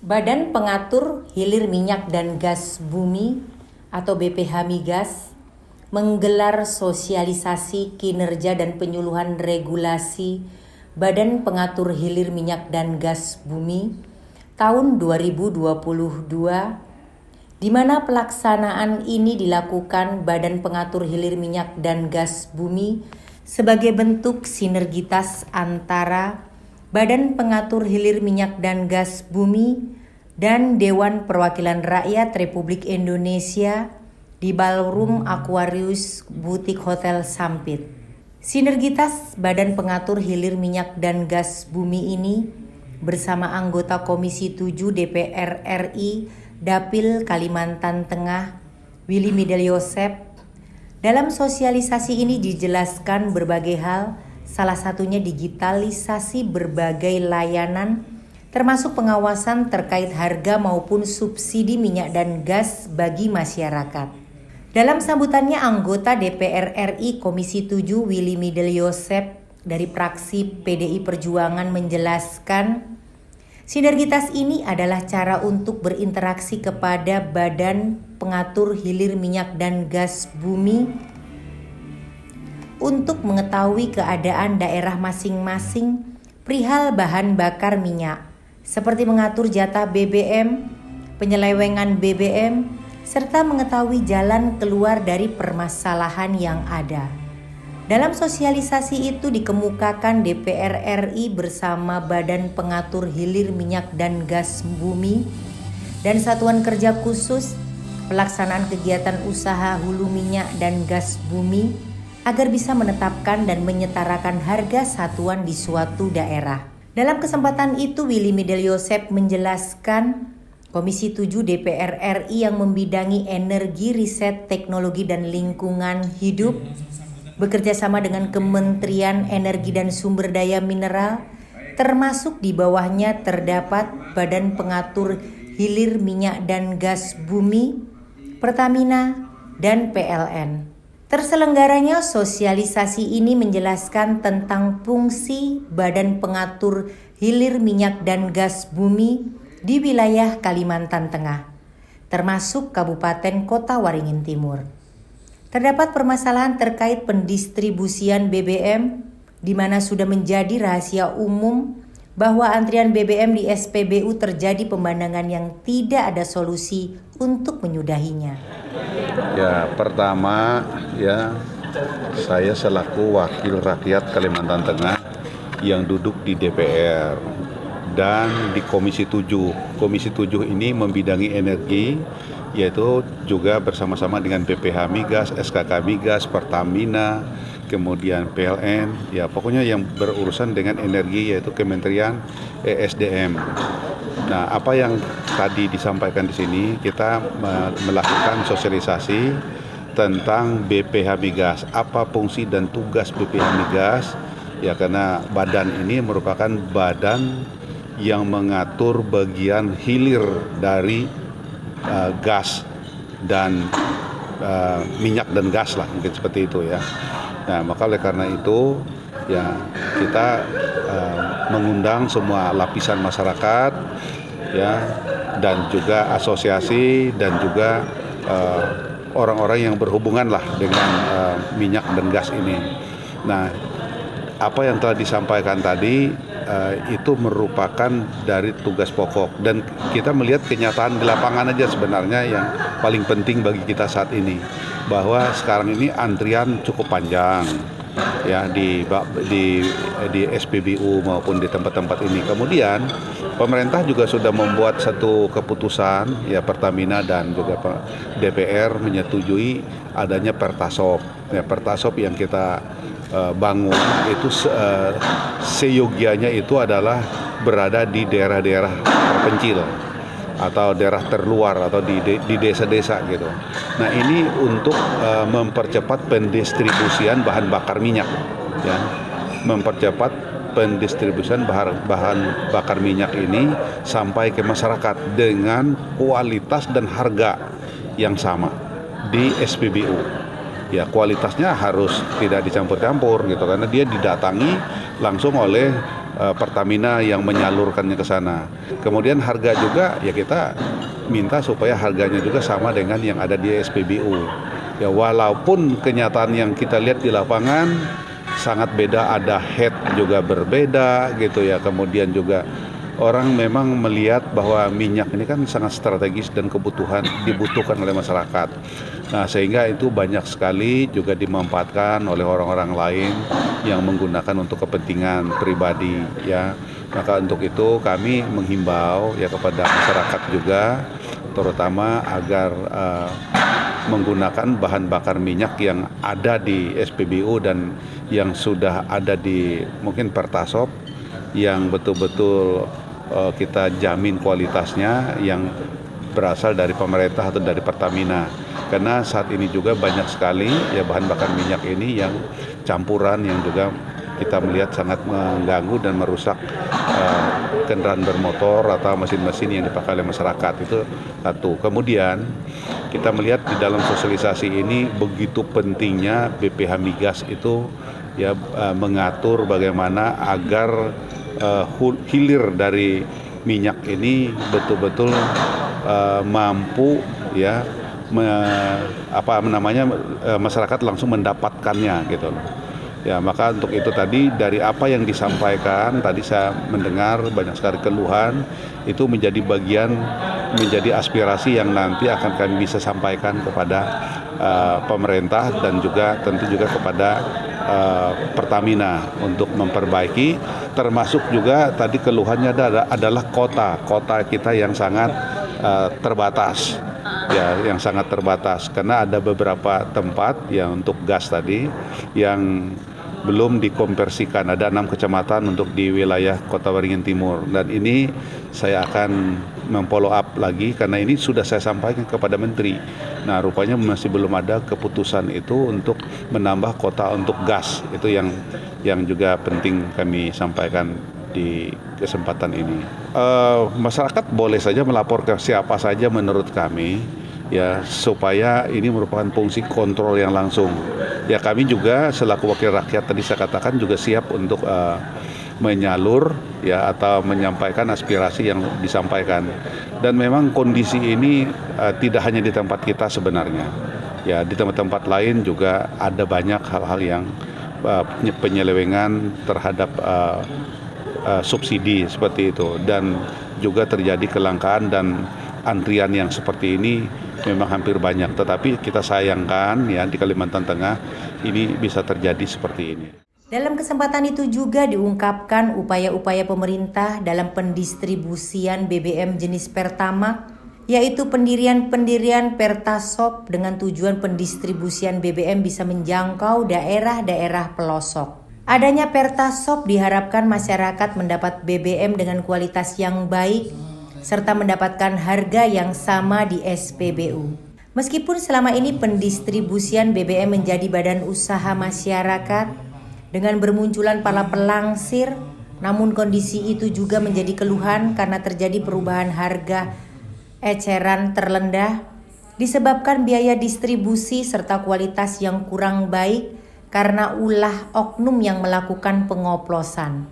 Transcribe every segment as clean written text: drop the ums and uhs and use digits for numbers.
Badan Pengatur Hilir Minyak dan Gas Bumi atau BPH Migas menggelar sosialisasi kinerja dan penyuluhan regulasi Badan Pengatur Hilir Minyak dan Gas Bumi tahun 2022, di mana pelaksanaan ini dilakukan Badan Pengatur Hilir Minyak dan Gas Bumi sebagai bentuk sinergitas antara Badan Pengatur Hilir Minyak dan Gas Bumi dan Dewan Perwakilan Rakyat Republik Indonesia di Ballroom Aquarius Boutique Hotel Sampit. Sinergitas Badan Pengatur Hilir Minyak dan Gas Bumi ini bersama anggota Komisi 7 DPR RI Dapil Kalimantan Tengah Willy Midel Yosep. Dalam sosialisasi ini dijelaskan berbagai hal, salah satunya digitalisasi berbagai layanan termasuk pengawasan terkait harga maupun subsidi minyak dan gas bagi masyarakat. Dalam sambutannya, anggota DPR RI Komisi 7 Willy Midel Yosep dari fraksi PDI Perjuangan menjelaskan, sinergitas ini adalah cara untuk berinteraksi kepada Badan Pengatur Hilir Minyak dan Gas Bumi untuk mengetahui keadaan daerah masing-masing perihal bahan bakar minyak, seperti mengatur jatah BBM, penyelewengan BBM, serta mengetahui jalan keluar dari permasalahan yang ada. Dalam sosialisasi itu dikemukakan DPR RI bersama Badan Pengatur Hilir Minyak dan Gas Bumi dan Satuan Kerja Khusus pelaksanaan kegiatan usaha hulu minyak dan gas bumi agar bisa menetapkan dan menyetarakan harga satuan di suatu daerah. Dalam kesempatan itu, Willy Midel Yosep menjelaskan Komisi 7 DPR RI yang membidangi energi, riset, teknologi, dan lingkungan hidup bekerja sama dengan Kementerian Energi dan Sumber Daya Mineral, termasuk di bawahnya terdapat Badan Pengatur Hilir Minyak dan Gas Bumi, Pertamina, dan PLN. Terselenggaranya sosialisasi ini menjelaskan tentang fungsi Badan Pengatur Hilir Minyak dan Gas Bumi di wilayah Kalimantan Tengah, termasuk Kabupaten Kota Waringin Timur. Terdapat permasalahan terkait pendistribusian BBM, di mana sudah menjadi rahasia umum bahwa antrian BBM di SPBU terjadi pemandangan yang tidak ada solusi untuk menyudahinya. Ya, pertama saya selaku wakil rakyat Kalimantan Tengah yang duduk di DPR dan di Komisi 7. Komisi 7 ini membidangi energi, yaitu juga bersama-sama dengan BPH Migas, SKK Migas, Pertamina, kemudian PLN, ya pokoknya yang berurusan dengan energi yaitu Kementerian ESDM. Nah, apa yang tadi disampaikan di sini, kita melakukan sosialisasi tentang BPH Migas, apa fungsi dan tugas BPH Migas, ya karena badan ini merupakan badan yang mengatur bagian hilir dari gas dan minyak dan gas lah, mungkin seperti itu ya. Nah, maka oleh karena itu ya kita mengundang semua lapisan masyarakat ya, dan juga asosiasi dan juga orang-orang yang berhubungan lah dengan minyak dan gas ini. Nah, apa yang telah disampaikan tadi itu merupakan dari tugas pokok, dan kita melihat kenyataan di lapangan aja sebenarnya yang paling penting bagi kita saat ini, bahwa sekarang ini antrian cukup panjang ya di SPBU maupun di tempat-tempat ini. Kemudian pemerintah juga sudah membuat satu keputusan ya, Pertamina dan juga DPR menyetujui adanya Pertasop. Ya, Pertasop yang kita bangun itu seyogianya itu adalah berada di daerah-daerah terpencil atau daerah terluar atau di desa-desa gitu. Nah, ini untuk mempercepat pendistribusian bahan bakar minyak ya. Mempercepat pendistribusian bahan bakar minyak ini sampai ke masyarakat dengan kualitas dan harga yang sama di SPBU. Ya, kualitasnya harus tidak dicampur-campur gitu, karena dia didatangi langsung oleh Pertamina yang menyalurkannya ke sana. Kemudian harga juga ya kita minta supaya harganya juga sama dengan yang ada di SPBU. Ya walaupun kenyataan yang kita lihat di lapangan sangat beda, ada head juga berbeda gitu ya. Kemudian juga orang memang melihat bahwa minyak ini kan sangat strategis dan dibutuhkan oleh masyarakat. Nah, sehingga itu banyak sekali juga dimanfaatkan oleh orang-orang lain yang menggunakan untuk kepentingan pribadi ya. Maka untuk itu kami menghimbau ya kepada masyarakat juga terutama agar menggunakan bahan bakar minyak yang ada di SPBU dan yang sudah ada di mungkin Pertasop yang betul-betul kita jamin kualitasnya yang berasal dari pemerintah atau dari Pertamina. Karena saat ini juga banyak sekali ya bahan bakar minyak ini yang campuran yang juga kita melihat sangat mengganggu dan merusak kendaraan bermotor atau mesin-mesin yang dipakai oleh masyarakat. Itu satu. Kemudian kita melihat di dalam sosialisasi ini begitu pentingnya BPH Migas itu ya mengatur bagaimana agar hilir dari minyak ini betul-betul mampu ya masyarakat langsung mendapatkannya gitu. Ya maka untuk itu tadi dari apa yang disampaikan tadi saya mendengar banyak sekali keluhan itu menjadi aspirasi yang nanti akan kami bisa sampaikan kepada pemerintah dan juga tentu juga kepada Pertamina untuk memperbaiki, termasuk juga tadi keluhannya adalah kota kita yang sangat terbatas ya, yang sangat terbatas karena ada beberapa tempat ya untuk gas tadi yang belum dikonversikan. Ada 6 kecamatan untuk di wilayah Kota Waringin Timur dan ini saya akan memfollow up lagi karena ini sudah saya sampaikan kepada Menteri. Nah rupanya masih belum ada keputusan itu untuk menambah kota untuk gas. Itu yang juga penting kami sampaikan di kesempatan ini. Masyarakat boleh saja melapor ke siapa saja menurut kami ya supaya ini merupakan fungsi kontrol yang langsung. Ya kami juga selaku wakil rakyat tadi saya katakan juga siap untuk menyalur ya atau menyampaikan aspirasi yang disampaikan. Dan memang kondisi ini tidak hanya di tempat kita sebenarnya. Ya di tempat-tempat lain juga ada banyak hal-hal yang penyelewengan terhadap subsidi seperti itu dan juga terjadi kelangkaan dan antrian yang seperti ini memang hampir banyak, tetapi kita sayangkan ya di Kalimantan Tengah ini bisa terjadi seperti ini. Dalam kesempatan itu juga diungkapkan upaya-upaya pemerintah dalam pendistribusian BBM jenis Pertamax, yaitu pendirian Pertasop dengan tujuan pendistribusian BBM bisa menjangkau daerah-daerah pelosok. Adanya Pertasop diharapkan masyarakat mendapat BBM dengan kualitas yang baik serta mendapatkan harga yang sama di SPBU. Meskipun selama ini pendistribusian BBM menjadi badan usaha masyarakat dengan bermunculan para pelangsir, namun kondisi itu juga menjadi keluhan karena terjadi perubahan harga eceran terendah disebabkan biaya distribusi serta kualitas yang kurang baik karena ulah oknum yang melakukan pengoplosan.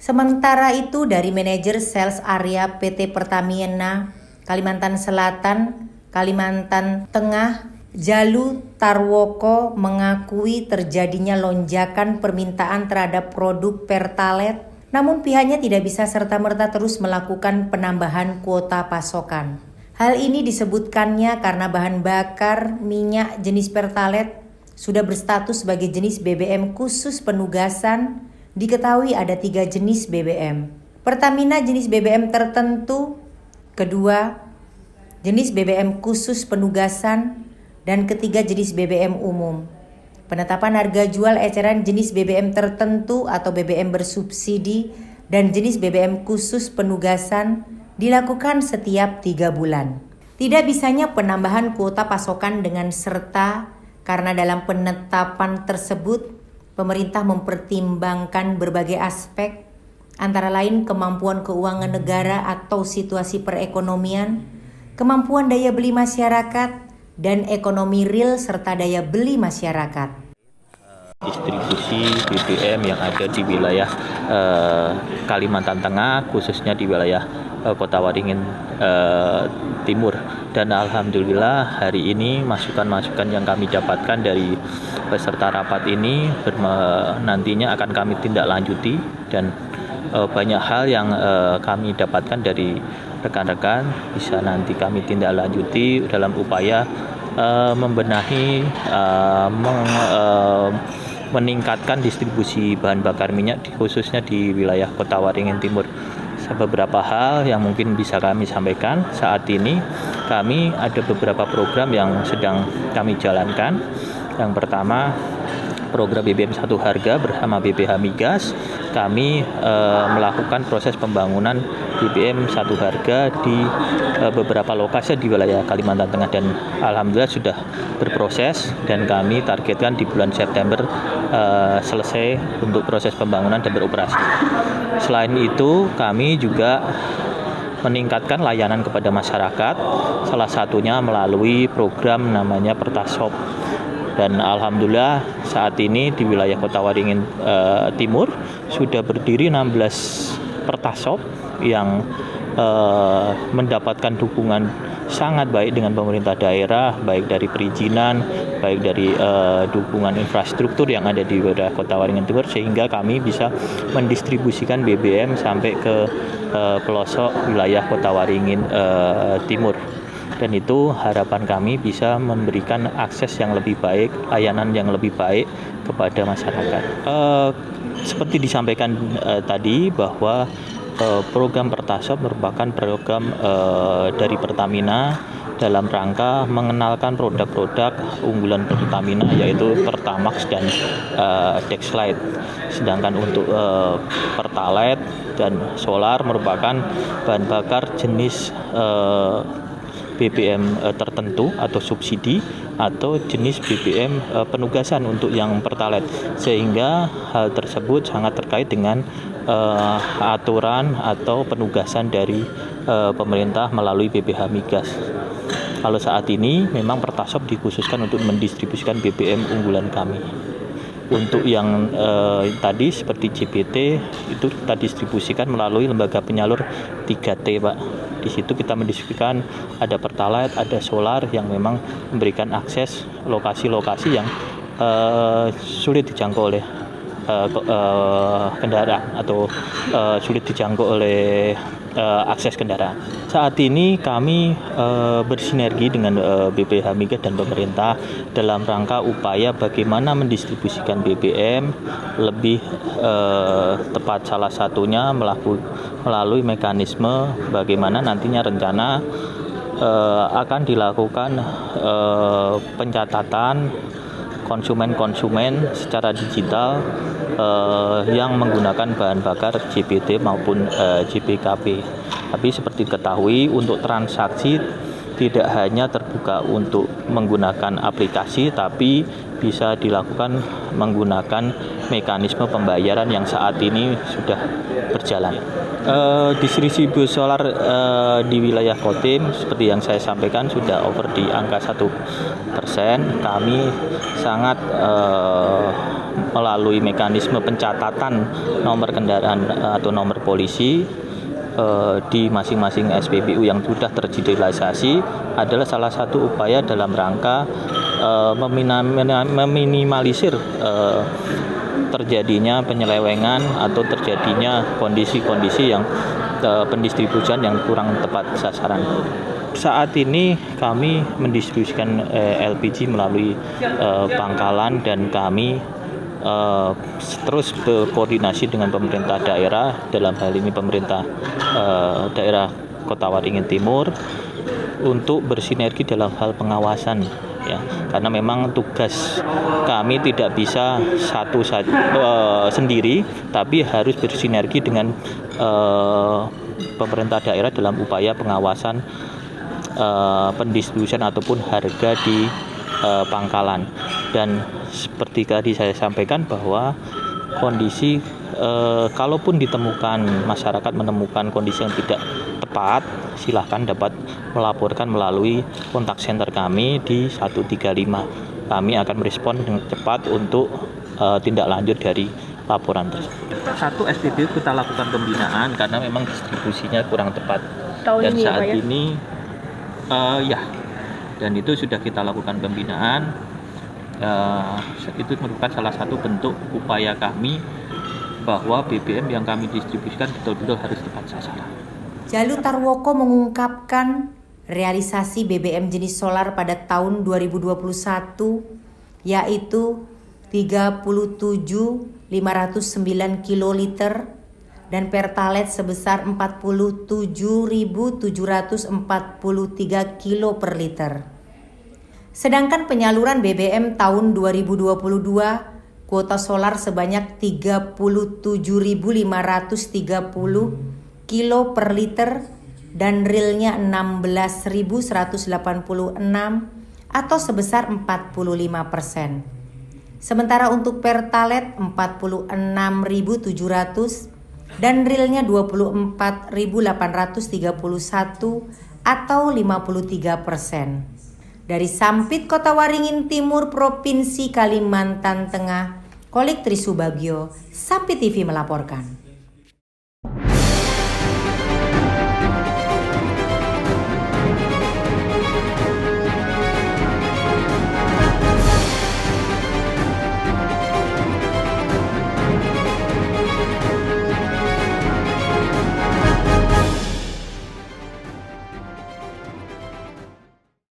Sementara itu dari manajer sales area PT Pertamina Kalimantan Selatan, Kalimantan Tengah, Jalu Tarwoko mengakui terjadinya lonjakan permintaan terhadap produk Pertalite, namun pihaknya tidak bisa serta-merta terus melakukan penambahan kuota pasokan. Hal ini disebutkannya karena bahan bakar minyak jenis Pertalite sudah berstatus sebagai jenis BBM khusus penugasan. Diketahui ada 3 jenis BBM. Pertamina jenis BBM tertentu, kedua jenis BBM khusus penugasan, dan ketiga jenis BBM umum. Penetapan harga jual eceran jenis BBM tertentu atau BBM bersubsidi dan jenis BBM khusus penugasan dilakukan setiap 3 bulan. Tidak bisanya penambahan kuota pasokan dengan serta karena dalam penetapan tersebut pemerintah mempertimbangkan berbagai aspek, antara lain kemampuan keuangan negara atau situasi perekonomian, kemampuan daya beli masyarakat, dan ekonomi real serta daya beli masyarakat. distribusi BBM yang ada di wilayah Kalimantan Tengah, khususnya di wilayah Kota Waringin Timur. Dan alhamdulillah hari ini masukan-masukan yang kami dapatkan dari peserta rapat ini nantinya akan kami tindak lanjuti, dan banyak hal yang kami dapatkan dari rekan-rekan bisa nanti kami tindak lanjuti dalam upaya membenahi, meningkatkan distribusi bahan bakar minyak khususnya di wilayah Kota Waringin Timur. Beberapa hal yang mungkin bisa kami sampaikan saat ini, kami ada beberapa program yang sedang kami jalankan. Yang pertama, program BBM Satu Harga bersama BPH Migas. Kami melakukan proses pembangunan BBM Satu Harga di beberapa lokasi di wilayah Kalimantan Tengah, dan alhamdulillah sudah berproses, dan kami targetkan di bulan September selesai untuk proses pembangunan dan beroperasi. Selain itu, kami juga meningkatkan layanan kepada masyarakat, salah satunya melalui program namanya Pertasop. Dan alhamdulillah saat ini di wilayah Kota Waringin Timur sudah berdiri 16 Pertasop yang mendapatkan dukungan sangat baik dengan pemerintah daerah, baik dari perizinan, baik dari dukungan infrastruktur yang ada di wilayah Kota Waringin Timur, sehingga kami bisa mendistribusikan BBM sampai ke pelosok wilayah Kota Waringin Timur. Dan itu harapan kami bisa memberikan akses yang lebih baik, layanan yang lebih baik kepada masyarakat. Seperti disampaikan tadi bahwa program Pertasop merupakan program dari Pertamina dalam rangka mengenalkan produk-produk unggulan Pertamina, yaitu Pertamax dan Dexlite. Sedangkan untuk Pertalite dan solar merupakan bahan bakar jenis BBM tertentu atau subsidi, atau jenis BBM penugasan untuk yang Pertalite, sehingga hal tersebut sangat terkait dengan aturan atau penugasan dari pemerintah melalui BPH Migas. Kalau saat ini memang Pertasop dikhususkan untuk mendistribusikan BBM unggulan kami. Untuk yang tadi seperti JBT itu kita distribusikan melalui lembaga penyalur 3T, Pak. Di situ kita mendistribusikan ada Pertalite, ada solar yang memang memberikan akses lokasi-lokasi yang sulit dijangkau oleh kendaraan atau sulit dijangkau oleh akses kendaraan. Saat ini kami bersinergi dengan BPH Migas dan pemerintah dalam rangka upaya bagaimana mendistribusikan BBM lebih tepat, salah satunya melalui mekanisme bagaimana nantinya rencana akan dilakukan pencatatan konsumen-konsumen secara digital yang menggunakan bahan bakar JBT maupun JBKP. Tapi seperti diketahui, untuk transaksi tidak hanya terbuka untuk menggunakan aplikasi, tapi bisa dilakukan menggunakan mekanisme pembayaran yang saat ini sudah berjalan. Distribusi solar di wilayah Kotim seperti yang saya sampaikan sudah over di angka 1%. Kami sangat melalui mekanisme pencatatan nomor kendaraan atau nomor polisi di masing-masing SPBU yang sudah terdigitalisasi adalah salah satu upaya dalam rangka meminimalisir terjadinya penyelewengan atau terjadinya kondisi-kondisi yang pendistribusian yang kurang tepat sasaran. Saat ini kami mendistribusikan LPG melalui pangkalan, dan kami terus berkoordinasi dengan pemerintah daerah, dalam hal ini pemerintah daerah Kota Waringin Timur, untuk bersinergi dalam hal pengawasan, ya, karena memang tugas kami tidak bisa sendiri, tapi harus bersinergi dengan pemerintah daerah dalam upaya pengawasan pendistribusian ataupun harga di pangkalan. Dan seperti tadi saya sampaikan bahwa kondisi kalaupun ditemukan masyarakat menemukan kondisi yang tidak tepat, silahkan dapat melaporkan melalui kontak center kami di 135. Kami akan merespon dengan cepat untuk tindak lanjut dari laporan tersebut. Satu, SPBU kita lakukan pembinaan karena memang distribusinya kurang tepat. Dan saat ini dan itu sudah kita lakukan pembinaan. Itu merupakan salah satu bentuk upaya kami bahwa BBM yang kami distribusikan betul-betul harus tepat sasaran. Jalu Tarwoko mengungkapkan realisasi BBM jenis solar pada tahun 2021 yaitu 37.509 kiloliter dan Pertalite sebesar 47.743 kilo per liter. Sedangkan penyaluran BBM tahun 2022 kuota solar sebanyak 37.530 kilo per liter dan realnya 16.186 atau sebesar 45%. Sementara untuk Pertalite 46.700 dan realnya 24.831 atau 53%. Dari Sampit Kota Waringin Timur Provinsi Kalimantan Tengah, Kolik Trisubagio, Sampit TV melaporkan.